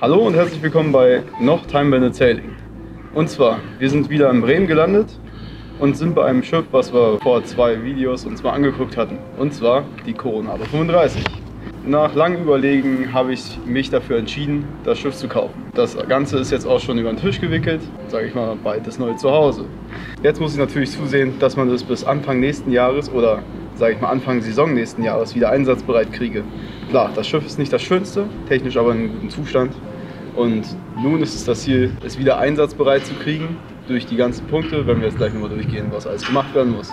Hallo und herzlich willkommen bei noch Time Bandit Sailing. Und zwar, wir sind wieder in Bremen gelandet und sind bei einem Schiff, was wir vor 2 Videos uns mal angeguckt hatten. Und zwar die Coronado 35. Nach langem Überlegen habe ich mich dafür entschieden, das Schiff zu kaufen. Das Ganze ist jetzt auch schon über den Tisch gewickelt, sage ich mal, bald das neue Zuhause. Jetzt muss ich natürlich zusehen, dass man das bis Anfang nächsten Jahres oder sage ich mal Anfang Saison nächsten Jahres wieder einsatzbereit kriege. Klar, das Schiff ist nicht das Schönste, technisch aber in einem guten Zustand. Und nun ist es das Ziel, es wieder einsatzbereit zu kriegen durch die ganzen Punkte, wenn wir jetzt gleich nochmal durchgehen, was alles gemacht werden muss.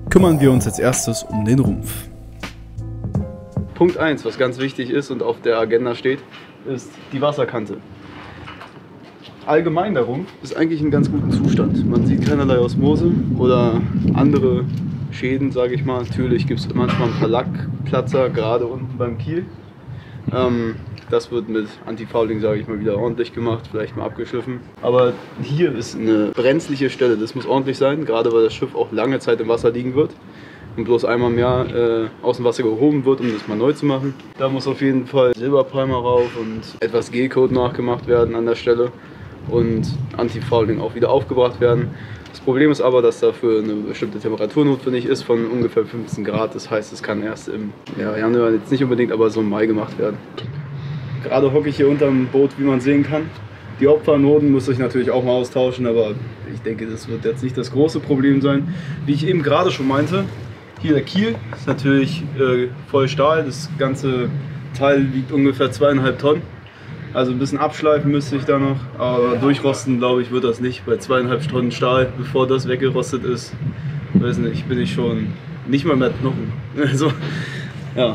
Kümmern wir uns als erstes um den Rumpf. Punkt 1, was ganz wichtig ist und auf der Agenda steht, ist die Wasserkante. Allgemein der Rumpf ist eigentlich in ganz gutem Zustand. Man sieht keinerlei Osmose oder andere Schäden, sage ich mal. Natürlich gibt es manchmal ein paar Lackplatzer, gerade unten beim Kiel. Das wird mit Antifouling, sage ich mal, wieder ordentlich gemacht, vielleicht mal abgeschliffen. Aber hier ist eine brenzliche Stelle, das muss ordentlich sein, gerade weil das Schiff auch lange Zeit im Wasser liegen wird und bloß einmal im Jahr aus dem Wasser gehoben wird, um das mal neu zu machen. Da muss auf jeden Fall Silberprimer rauf und etwas G-Code nachgemacht werden an der Stelle und Antifouling auch wieder aufgebracht werden. Das Problem ist aber, dass dafür eine bestimmte Temperatur notwendig ist von ungefähr 15 Grad. Das heißt, es kann erst im Januar jetzt nicht unbedingt, aber so im Mai gemacht werden. Gerade hocke ich hier unterm Boot, wie man sehen kann. Die Opfernoten muss ich natürlich auch mal austauschen, aber ich denke, das wird jetzt nicht das große Problem sein. Wie ich eben gerade schon meinte, hier der Kiel ist natürlich voll Stahl. Das ganze Teil wiegt ungefähr 2,5 Tonnen. Also ein bisschen abschleifen müsste ich da noch, aber durchrosten glaube ich wird das nicht. Bei 2,5 Tonnen Stahl, bevor das weggerostet ist, weiß nicht, bin ich schon nicht mal mehr Knochen. Also ja,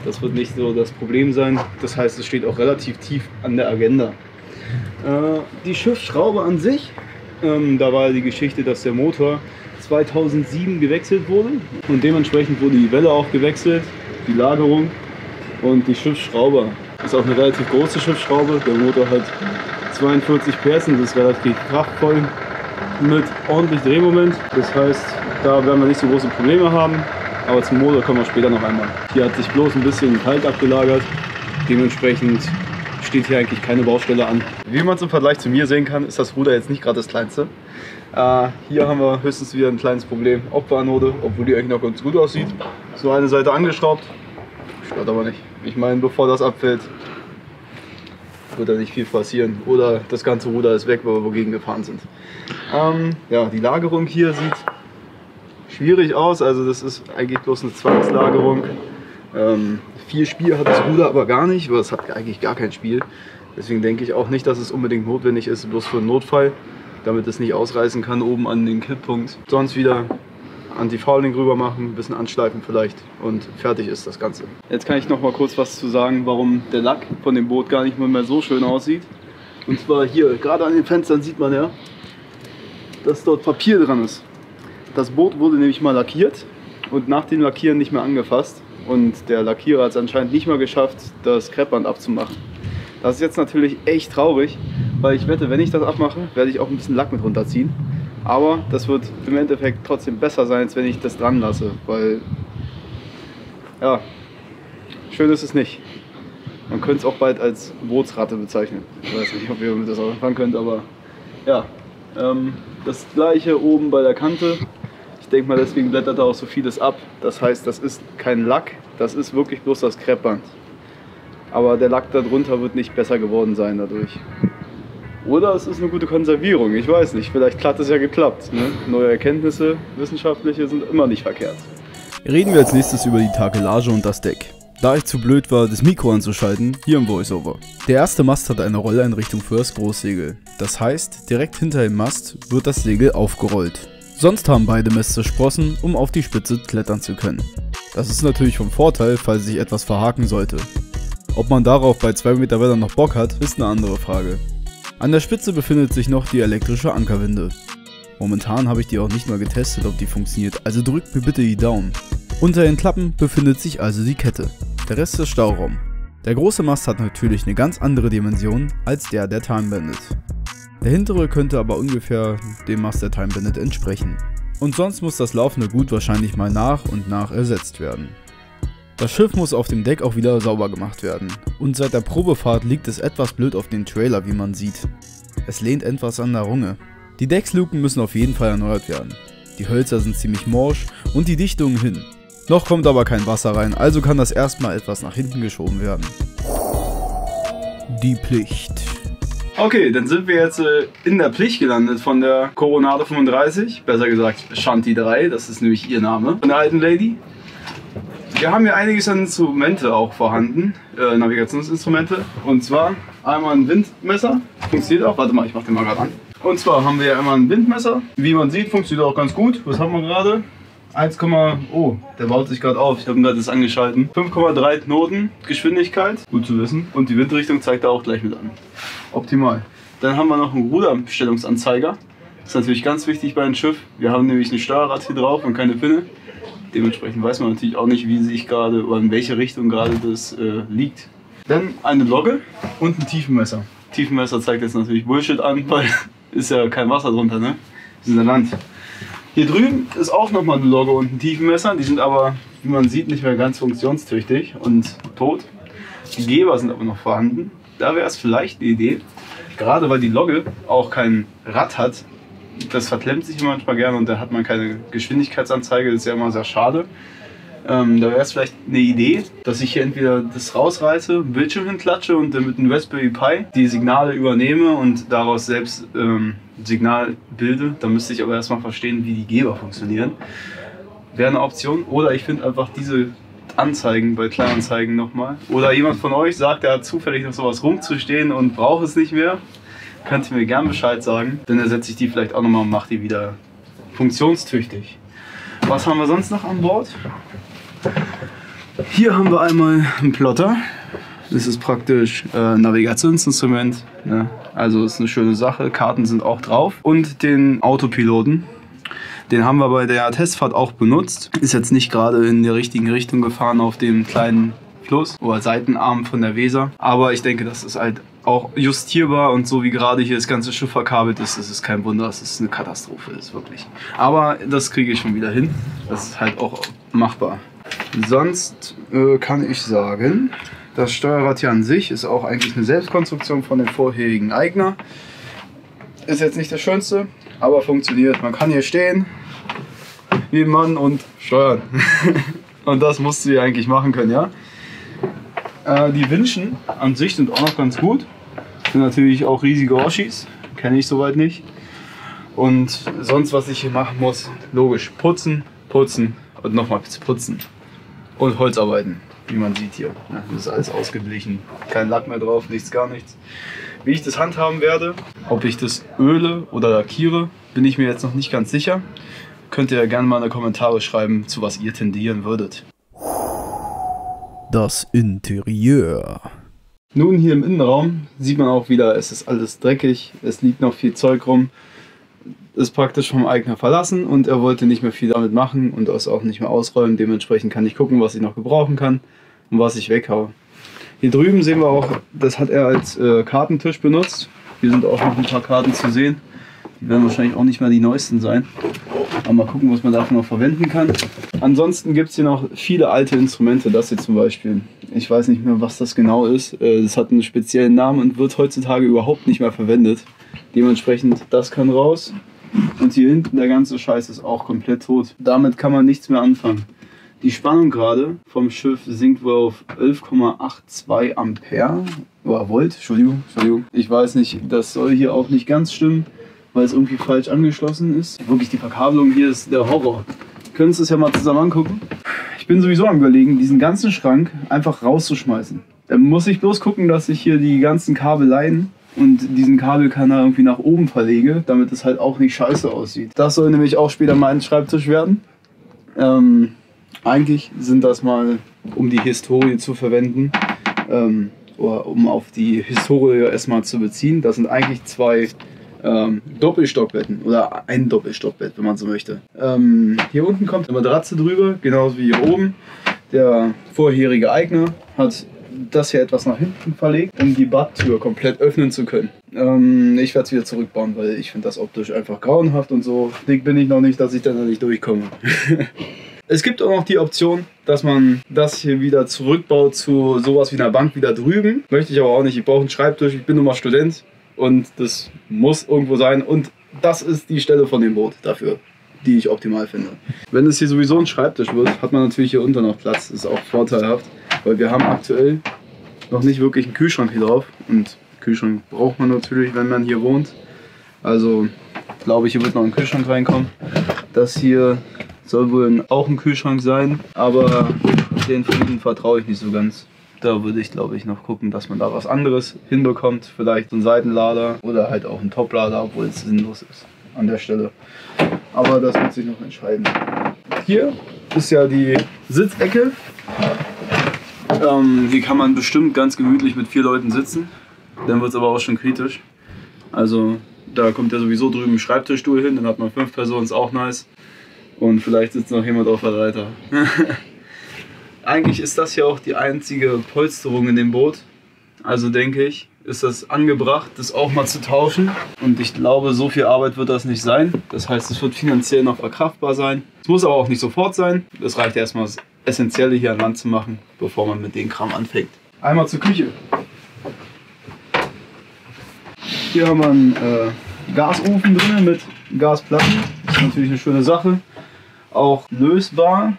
das wird nicht so das Problem sein. Das heißt, es steht auch relativ tief an der Agenda. Die Schiffsschraube an sich, da war die Geschichte, dass der Motor 2007 gewechselt wurde und dementsprechend wurde die Welle auch gewechselt, die Lagerung und die Schiffsschraube. Das ist auch eine relativ große Schiffsschraube. Der Motor hat 42 PS, das ist relativ kraftvoll mit ordentlich Drehmoment. Das heißt, da werden wir nicht so große Probleme haben. Aber zum Motor kommen wir später noch einmal. Hier hat sich bloß ein bisschen Kalk abgelagert. Dementsprechend steht hier eigentlich keine Baustelle an. Wie man es im Vergleich zu mir sehen kann, ist das Ruder jetzt nicht gerade das kleinste. Hier haben wir höchstens wieder ein kleines Problem. Opferanode, obwohl die eigentlich noch ganz gut aussieht. So eine Seite angeschraubt. Stört aber nicht. Ich meine, bevor das abfällt, wird da nicht viel passieren. Oder das ganze Ruder ist weg, weil wir wogegen gefahren sind. Ja, die Lagerung hier sieht schwierig aus. Also das ist eigentlich bloß eine Zwangslagerung. Viel Spiel hat das Ruder aber gar nicht, weil es hat eigentlich gar kein Spiel. Deswegen denke ich auch nicht, dass es unbedingt notwendig ist, bloß für einen Notfall, damit es nicht ausreißen kann oben an den Kipppunkt. Sonst wieder Antifouling rüber machen, ein bisschen anschleifen vielleicht und fertig ist das Ganze. Jetzt kann ich noch mal kurz was zu sagen, warum der Lack von dem Boot gar nicht mehr so schön aussieht. Und zwar hier, gerade an den Fenstern sieht man ja, dass dort Papier dran ist. Das Boot wurde nämlich mal lackiert und nach dem Lackieren nicht mehr angefasst. Und der Lackierer hat es anscheinend nicht mal geschafft, das Kreppband abzumachen. Das ist jetzt natürlich echt traurig, weil ich wette, wenn ich das abmache, werde ich auch ein bisschen Lack mit runterziehen. Aber das wird im Endeffekt trotzdem besser sein, als wenn ich das dran lasse, weil ja, schön ist es nicht. Man könnte es auch bald als Bootsratte bezeichnen. Ich weiß nicht, ob ihr damit das auch anfangen könnt, aber ja, das gleiche oben bei der Kante. Ich denke mal, deswegen blättert da auch so vieles ab. Das heißt, das ist kein Lack, das ist wirklich bloß das Kreppband. Aber der Lack darunter wird nicht besser geworden sein dadurch. Oder es ist eine gute Konservierung, ich weiß nicht. Vielleicht hat es ja geklappt. Ne? Neue Erkenntnisse, wissenschaftliche, sind immer nicht verkehrt. Reden wir als nächstes über die Takelage und das Deck. Da ich zu blöd war, das Mikro anzuschalten, hier im Voiceover. Der erste Mast hat eine Rolleinrichtung für das Großsegel. Das heißt, direkt hinter dem Mast wird das Segel aufgerollt. Sonst haben beide Mäste Sprossen, um auf die Spitze klettern zu können. Das ist natürlich vom Vorteil, falls sich etwas verhaken sollte. Ob man darauf bei 2 Meter Welle noch Bock hat, ist eine andere Frage. An der Spitze befindet sich noch die elektrische Ankerwinde. Momentan habe ich die auch nicht mal getestet, ob die funktioniert, also drückt mir bitte die Daumen. Unter den Klappen befindet sich also die Kette. Der Rest ist Stauraum. Der große Mast hat natürlich eine ganz andere Dimension als der Time Bandit. Der hintere könnte aber ungefähr dem Mast der Time Bandit entsprechen. Und sonst muss das laufende Gut wahrscheinlich mal nach und nach ersetzt werden. Das Schiff muss auf dem Deck auch wieder sauber gemacht werden. Und seit der Probefahrt liegt es etwas blöd auf den Trailer, wie man sieht. Es lehnt etwas an der Runge. Die Decksluken müssen auf jeden Fall erneuert werden. Die Hölzer sind ziemlich morsch und die Dichtungen hin. Noch kommt aber kein Wasser rein, also kann das erstmal etwas nach hinten geschoben werden. Die Plicht. Okay, dann sind wir jetzt in der Plicht gelandet von der Coronado 35, besser gesagt Shanti 3, das ist nämlich ihr Name, von der alten Lady. Wir haben hier einiges an Instrumente auch vorhanden, Navigationsinstrumente, und zwar einmal ein Windmesser, funktioniert auch, warte mal, ich mach den mal gerade an. Und zwar haben wir einmal ein Windmesser, wie man sieht, funktioniert auch ganz gut. Was haben wir gerade? 1, oh, der baut sich gerade auf, ich habe ihn gerade angeschalten. 5,3 Knoten Geschwindigkeit, gut zu wissen. Und die Windrichtung zeigt er auch gleich mit an. Optimal. Dann haben wir noch einen Ruderstellungsanzeiger. Das ist natürlich ganz wichtig bei einem Schiff. Wir haben nämlich ein Steuerrad hier drauf und keine Pinne. Dementsprechend weiß man natürlich auch nicht, wie sich gerade oder in welche Richtung gerade das liegt. Dann eine Logge und ein Tiefenmesser. Tiefenmesser zeigt jetzt natürlich Bullshit an, weil ist ja kein Wasser drunter, ne? Das ist ein Land. Hier drüben ist auch nochmal eine Logge und ein Tiefenmesser. Die sind aber, wie man sieht, nicht mehr ganz funktionstüchtig und tot. Die Geber sind aber noch vorhanden. Da wäre es vielleicht eine Idee, gerade weil die Logge auch kein Rad hat. Das verklemmt sich manchmal gerne und da hat man keine Geschwindigkeitsanzeige. Das ist ja immer sehr schade. Da wäre es vielleicht eine Idee, dass ich hier entweder das rausreiße, Bildschirm hinklatsche und mit einem Raspberry Pi die Signale übernehme und daraus selbst Signal bilde. Da müsste ich aber erstmal verstehen, wie die Geber funktionieren. Wäre eine Option. Oder ich finde einfach diese Anzeigen bei Kleinanzeigen nochmal. Oder jemand von euch sagt, er hat zufällig noch sowas rumzustehen und braucht es nicht mehr. Könnt ihr mir gern Bescheid sagen. Dann ersetze ich die vielleicht auch nochmal und mache die wieder funktionstüchtig. Was haben wir sonst noch an Bord? Hier haben wir einmal einen Plotter. Das ist praktisch Navigationsinstrument. Ne? Also ist eine schöne Sache. Karten sind auch drauf. Und den Autopiloten. Den haben wir bei der Testfahrt auch benutzt. Ist jetzt nicht gerade in der richtigen Richtung gefahren auf dem kleinen Fluss oder Seitenarm von der Weser. Aber ich denke, das ist halt auch justierbar und so wie gerade hier das ganze Schiff verkabelt ist, ist es kein Wunder, es ist eine Katastrophe, ist wirklich. Aber das kriege ich schon wieder hin. Das ist halt auch machbar. Sonst kann ich sagen, das Steuerrad hier an sich ist auch eigentlich eine Selbstkonstruktion von dem vorherigen Eigner. Ist jetzt nicht das Schönste, aber funktioniert. Man kann hier stehen, wie ein Mann und steuern. Und das musst du hier eigentlich machen können, ja. Die Winschen an sich sind auch noch ganz gut. Sind natürlich auch riesige Oshis, kenne ich soweit nicht. Und sonst, was ich hier machen muss, logisch putzen, putzen und nochmal putzen. Und Holzarbeiten, wie man sieht hier. Ja, das ist alles ausgeglichen, kein Lack mehr drauf, nichts, gar nichts. Wie ich das handhaben werde, ob ich das öle oder lackiere, bin ich mir jetzt noch nicht ganz sicher. Könnt ihr ja gerne mal in die Kommentare schreiben, zu was ihr tendieren würdet. Das Interieur. Nun hier im Innenraum sieht man auch wieder, es ist alles dreckig, es liegt noch viel Zeug rum. Ist praktisch vom Eigner verlassen und er wollte nicht mehr viel damit machen und das auch nicht mehr ausräumen. Dementsprechend kann ich gucken, was ich noch gebrauchen kann und was ich weghaue. Hier drüben sehen wir auch, das hat er als Kartentisch benutzt. Hier sind auch noch ein paar Karten zu sehen. Die werden wahrscheinlich auch nicht mehr die neuesten sein. Aber mal gucken, was man davon noch verwenden kann. Ansonsten gibt es hier noch viele alte Instrumente. Das hier zum Beispiel. Ich weiß nicht mehr, was das genau ist. Das hat einen speziellen Namen und wird heutzutage überhaupt nicht mehr verwendet. Dementsprechend, das kann raus. Und hier hinten der ganze Scheiß ist auch komplett tot. Damit kann man nichts mehr anfangen. Die Spannung gerade vom Schiff sinkt wohl auf 11,82 Ampere. Oder Volt, Entschuldigung. Ich weiß nicht, das soll hier auch nicht ganz stimmen, weil es irgendwie falsch angeschlossen ist. Wirklich, die Verkabelung hier ist der Horror. Können Sie es ja mal zusammen angucken. Ich bin sowieso am Überlegen, diesen ganzen Schrank einfach rauszuschmeißen. Dann muss ich bloß gucken, dass ich hier die ganzen Kabeleien und diesen Kabelkanal irgendwie nach oben verlege, damit es halt auch nicht scheiße aussieht. Das soll nämlich auch später mein Schreibtisch werden. Eigentlich sind das mal, um die Historie zu verwenden, oder um auf die Historie erstmal zu beziehen. Das sind eigentlich zwei Doppelstockbetten oder ein Doppelstockbett, wenn man so möchte. Hier unten kommt eine Matratze drüber, genauso wie hier oben. Der vorherige Eigner hat das hier etwas nach hinten verlegt, um die Badtür komplett öffnen zu können. Ich werde es wieder zurückbauen, weil ich finde das optisch einfach grauenhaft und so dick bin ich noch nicht, dass ich da nicht durchkomme. Es gibt auch noch die Option, dass man das hier wieder zurückbaut zu sowas wie einer Bank wieder drüben. Möchte ich aber auch nicht. Ich brauche einen Schreibtisch, ich bin nun mal Student und das muss irgendwo sein. Und das ist die Stelle von dem Boot dafür, die ich optimal finde. Wenn es hier sowieso ein Schreibtisch wird, hat man natürlich hier unten noch Platz. Das ist auch vorteilhaft, weil wir haben aktuell noch nicht wirklich einen Kühlschrank hier drauf. Und Kühlschrank braucht man natürlich, wenn man hier wohnt. Also glaube ich, hier wird noch ein Kühlschrank reinkommen. Das hier soll wohl auch ein Kühlschrank sein, aber den von Ihnen vertraue ich nicht so ganz. Da würde ich, glaube ich, noch gucken, dass man da was anderes hinbekommt. Vielleicht so ein Seitenlader oder halt auch ein Toplader, obwohl es sinnlos ist an der Stelle. Aber das wird sich noch entscheiden. Hier ist ja die Sitzecke. Hier kann man bestimmt ganz gemütlich mit 4 Leuten sitzen. Dann wird es aber auch schon kritisch. Also da kommt ja sowieso drüben ein Schreibtischstuhl hin, dann hat man 5 Personen, ist auch nice. Und vielleicht sitzt noch jemand auf der Leiter. Eigentlich ist das hier auch die einzige Polsterung in dem Boot. Also denke ich, ist das angebracht, das auch mal zu tauschen. Und ich glaube, so viel Arbeit wird das nicht sein. Das heißt, es wird finanziell noch verkraftbar sein. Es muss aber auch nicht sofort sein. Es reicht erstmal, das Essentielle hier an Land zu machen, bevor man mit dem Kram anfängt. Einmal zur Küche. Hier haben wir einen Gasofen drin mit Gasplatten. Das ist natürlich eine schöne Sache. Auch lösbar.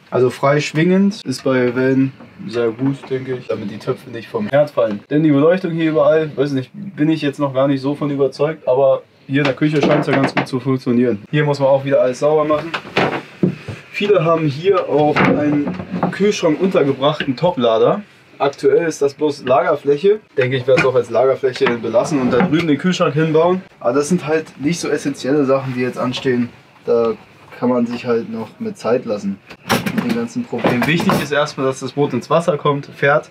Also frei schwingend. Ist bei Wellen sehr gut, denke ich, damit die Töpfe nicht vom Herd fallen. Denn die Beleuchtung hier überall, weiß nicht, bin ich jetzt noch gar nicht so von überzeugt, aber hier in der Küche scheint es ja ganz gut zu funktionieren. Hier muss man auch wieder alles sauber machen. Viele haben hier auch einen Kühlschrank untergebrachten Toplader. Aktuell ist das bloß Lagerfläche. Denke ich, werde es auch als Lagerfläche belassen und da drüben den Kühlschrank hinbauen. Aber das sind halt nicht so essentielle Sachen, die jetzt anstehen. Da kann man sich halt noch mit Zeit lassen. Mit den ganzen Problemen. Wichtig ist erstmal, dass das Boot ins Wasser kommt, fährt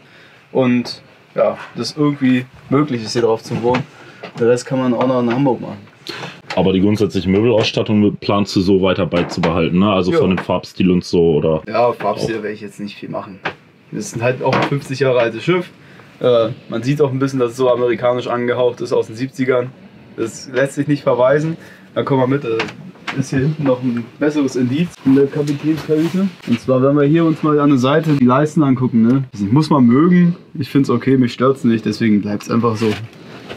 und ja, das irgendwie möglich ist, hier drauf zu wohnen. Den Rest kann man auch noch in Hamburg machen. Aber die grundsätzliche Möbelausstattung planst du so weiter beizubehalten, ne? Also von dem Farbstil und so, oder? Ja, Farbstil werde ich jetzt nicht viel machen. Das ist halt auch ein 50 Jahre altes Schiff. Man sieht auch ein bisschen, dass es so amerikanisch angehaucht ist aus den 70ern. Das lässt sich nicht verweisen. Dann kommen wir mit. Ist hier hinten noch ein besseres Indiz in der Kapitänskajüte. Und zwar, wenn wir hier uns mal an der Seite die Leisten angucken, ne? Das muss man mögen. Ich finde es okay, mich stört es nicht, deswegen bleibt es einfach so.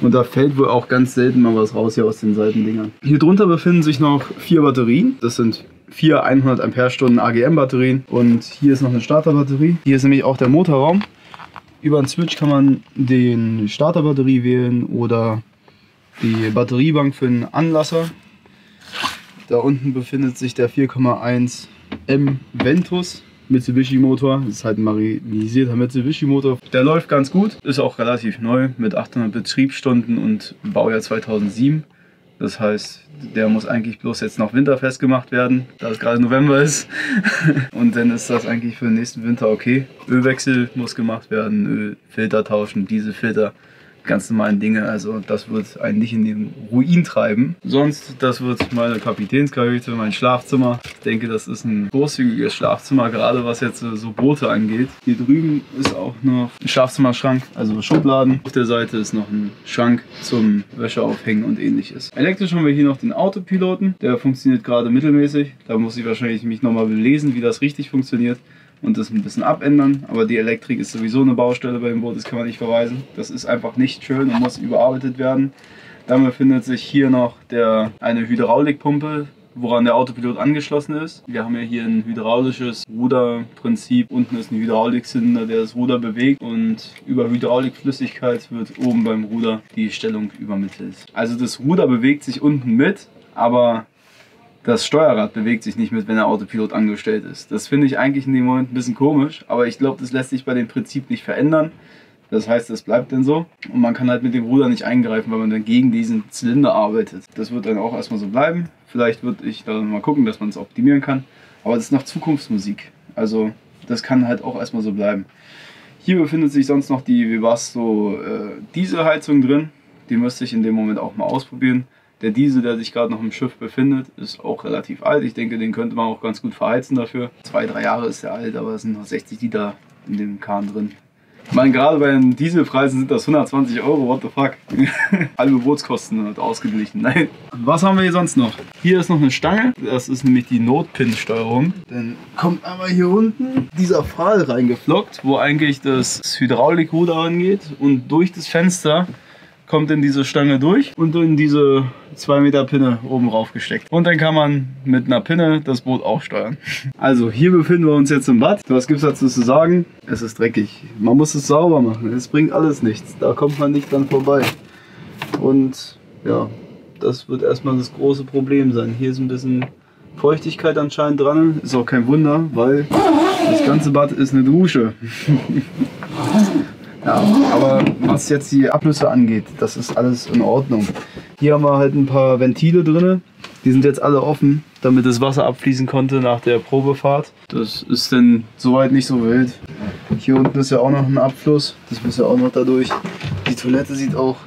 Und da fällt wohl auch ganz selten mal was raus hier aus den Seitendingern. Hier drunter befinden sich noch 4 Batterien. Das sind 4 100 Ampere-Stunden AGM-Batterien. Und hier ist noch eine Starterbatterie. Hier ist nämlich auch der Motorraum. Über einen Switch kann man die Starterbatterie wählen oder die Batteriebank für den Anlasser. Da unten befindet sich der 4,1 M Ventus Mitsubishi Motor. Das ist halt ein marinisierter Mitsubishi Motor. Der läuft ganz gut, ist auch relativ neu mit 800 Betriebsstunden und Baujahr 2007. Das heißt, der muss eigentlich bloß jetzt noch winterfest gemacht werden, da es gerade November ist. Und dann ist das eigentlich für den nächsten Winter okay. Ölwechsel muss gemacht werden, Ölfilter tauschen, Dieselfilter. Ganz normalen Dinge, also das wird einen nicht in den Ruin treiben. Sonst, das wird meine Kapitänskajüte, mein Schlafzimmer. Ich denke, das ist ein großzügiges Schlafzimmer, gerade was jetzt so Boote angeht. Hier drüben ist auch noch ein Schlafzimmerschrank, also Schubladen. Auf der Seite ist noch ein Schrank zum Wäsche aufhängen und ähnliches. Elektrisch haben wir hier noch den Autopiloten, der funktioniert gerade mittelmäßig. Da muss ich wahrscheinlich mich nochmal belesen, wie das richtig funktioniert. Und das ein bisschen abändern, aber die Elektrik ist sowieso eine Baustelle beim Boot, das kann man nicht verweisen. Das ist einfach nicht schön und muss überarbeitet werden. Dann befindet sich hier noch eine Hydraulikpumpe, woran der Autopilot angeschlossen ist. Wir haben ja hier ein hydraulisches Ruderprinzip. Unten ist ein Hydraulikzylinder, der das Ruder bewegt und über Hydraulikflüssigkeit wird oben beim Ruder die Stellung übermittelt. Also das Ruder bewegt sich unten mit, aber das Steuerrad bewegt sich nicht mit, wenn der Autopilot angestellt ist. Das finde ich eigentlich in dem Moment ein bisschen komisch, aber ich glaube, das lässt sich bei dem Prinzip nicht verändern. Das heißt, das bleibt dann so und man kann halt mit dem Ruder nicht eingreifen, weil man dann gegen diesen Zylinder arbeitet. Das wird dann auch erstmal so bleiben. Vielleicht würde ich da mal gucken, dass man es optimieren kann, aber das ist noch Zukunftsmusik. Also das kann halt auch erstmal so bleiben. Hier befindet sich sonst noch die Webasto Dieselheizung drin. Die müsste ich in dem Moment auch mal ausprobieren. Der Diesel, der sich gerade noch im Schiff befindet, ist auch relativ alt. Ich denke, den könnte man auch ganz gut verheizen dafür. 2-3 Jahre ist der alt, aber es sind noch 60 Liter in dem Kahn drin. Ich meine, gerade bei den Dieselpreisen sind das 120 €, what the fuck. Halbe Bootskosten hat ausgeglichen. Nein. Was haben wir hier sonst noch? Hier ist noch eine Stange. Das ist nämlich die Notpin-Steuerung. Dann kommt einmal hier unten dieser Pfahl reingeflockt, wo eigentlich das Hydraulikruder angeht. Und durch das Fenster kommt in diese Stange durch und in diese 2 Meter Pinne oben rauf gesteckt. Und dann kann man mit einer Pinne das Boot auch steuern. Also hier befinden wir uns jetzt im Bad. Was gibt es dazu zu sagen? Es ist dreckig. Man muss es sauber machen. Es bringt alles nichts. Da kommt man nicht dran vorbei. Und ja, das wird erstmal das große Problem sein. Hier ist ein bisschen Feuchtigkeit anscheinend dran. Ist auch kein Wunder, weil das ganze Bad ist eine Dusche. Ja, aber was jetzt die Abflüsse angeht, das ist alles in Ordnung. Hier haben wir halt ein paar Ventile drin. Die sind jetzt alle offen, damit das Wasser abfließen konnte nach der Probefahrt. Das ist dann soweit nicht so wild. Hier unten ist ja auch noch ein Abfluss. Das muss ja auch noch dadurch. Die Toilette sieht auch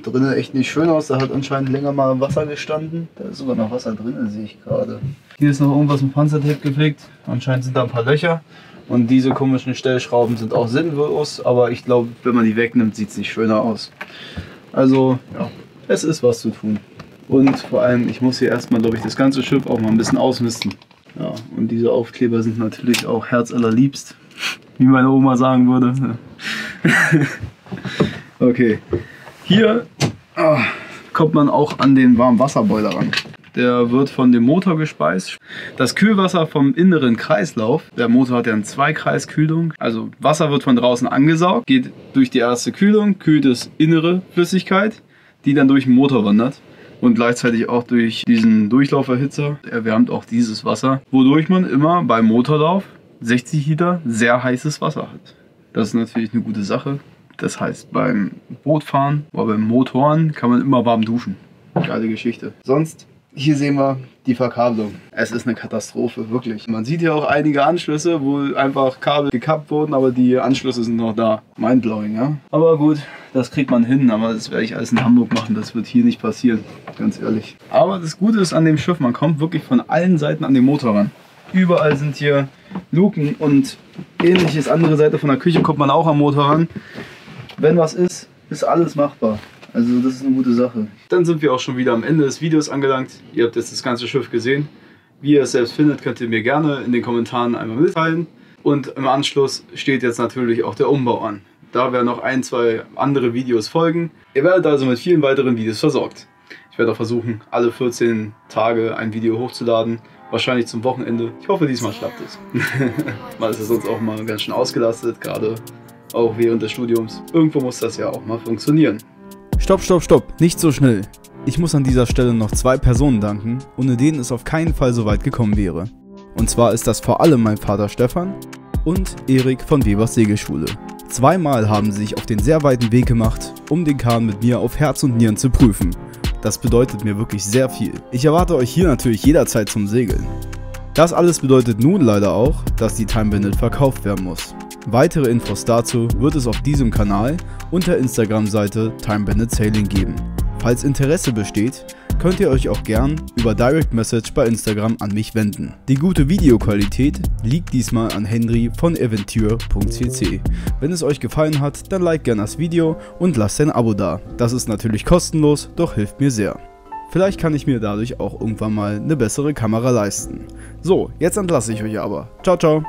drinnen echt nicht schön aus. Da hat anscheinend länger mal Wasser gestanden. Da ist sogar noch Wasser drin, sehe ich gerade. Hier ist noch irgendwas mit Panzertape geflickt. Anscheinend sind da ein paar Löcher. Und diese komischen Stellschrauben sind auch sinnlos, aber ich glaube, wenn man die wegnimmt, sieht es nicht schöner aus. Also, ja, es ist was zu tun. Und vor allem, ich muss hier erstmal, glaube ich, das ganze Schiff auch mal ein bisschen ausmisten. Ja, und diese Aufkleber sind natürlich auch herzallerliebst, wie meine Oma sagen würde. Okay, hier kommt man auch an den Warmwasserboiler ran. Der wird von dem Motor gespeist. Das Kühlwasser vom inneren Kreislauf, der Motor hat ja eine Zweikreiskühlung, also Wasser wird von draußen angesaugt, geht durch die erste Kühlung, kühlt es innere Flüssigkeit, die dann durch den Motor wandert und gleichzeitig auch durch diesen Durchlauferhitzer erwärmt auch dieses Wasser, wodurch man immer beim Motorlauf 60 Liter sehr heißes Wasser hat. Das ist natürlich eine gute Sache. Das heißt, beim Bootfahren oder beim Motoren kann man immer warm duschen. Geile Geschichte. Sonst hier sehen wir die Verkabelung. Es ist eine Katastrophe, wirklich. Man sieht hier auch einige Anschlüsse, wo einfach Kabel gekappt wurden, aber die Anschlüsse sind noch da. Mindblowing, ja. Aber gut, das kriegt man hin, aber das werde ich alles in Hamburg machen. Das wird hier nicht passieren, ganz ehrlich. Aber das Gute ist an dem Schiff, man kommt wirklich von allen Seiten an den Motor ran. Überall sind hier Luken und ähnliches. Andere Seite von der Küche kommt man auch am Motor ran. Wenn was ist, ist alles machbar. Also das ist eine gute Sache. Dann sind wir auch schon wieder am Ende des Videos angelangt. Ihr habt jetzt das ganze Schiff gesehen. Wie ihr es selbst findet, könnt ihr mir gerne in den Kommentaren einmal mitteilen. Und im Anschluss steht jetzt natürlich auch der Umbau an. Da werden noch 1, 2 andere Videos folgen. Ihr werdet also mit vielen weiteren Videos versorgt. Ich werde auch versuchen, alle 14 Tage ein Video hochzuladen. Wahrscheinlich zum Wochenende. Ich hoffe, diesmal klappt es. Mal ist es sonst auch mal ganz schön ausgelastet, gerade auch während des Studiums. Irgendwo muss das ja auch mal funktionieren. Stopp, stopp, stopp, nicht so schnell. Ich muss an dieser Stelle noch 2 Personen danken, ohne denen es auf keinen Fall so weit gekommen wäre. Und zwar ist das vor allem mein Vater Stefan und Erik von Webers Segelschule. 2-mal haben sie sich auf den sehr weiten Weg gemacht, um den Kahn mit mir auf Herz und Nieren zu prüfen. Das bedeutet mir wirklich sehr viel. Ich erwarte euch hier natürlich jederzeit zum Segeln. Das alles bedeutet nun leider auch, dass die Time Bandit verkauft werden muss. Weitere Infos dazu wird es auf diesem Kanal und der Instagram-Seite Time Bandit Sailing geben. Falls Interesse besteht, könnt ihr euch auch gern über Direct Message bei Instagram an mich wenden. Die gute Videoqualität liegt diesmal an Henry von eventure.cc. Wenn es euch gefallen hat, dann like gerne das Video und lasst ein Abo da. Das ist natürlich kostenlos, doch hilft mir sehr. Vielleicht kann ich mir dadurch auch irgendwann mal eine bessere Kamera leisten. So, jetzt entlasse ich euch aber. Ciao, ciao!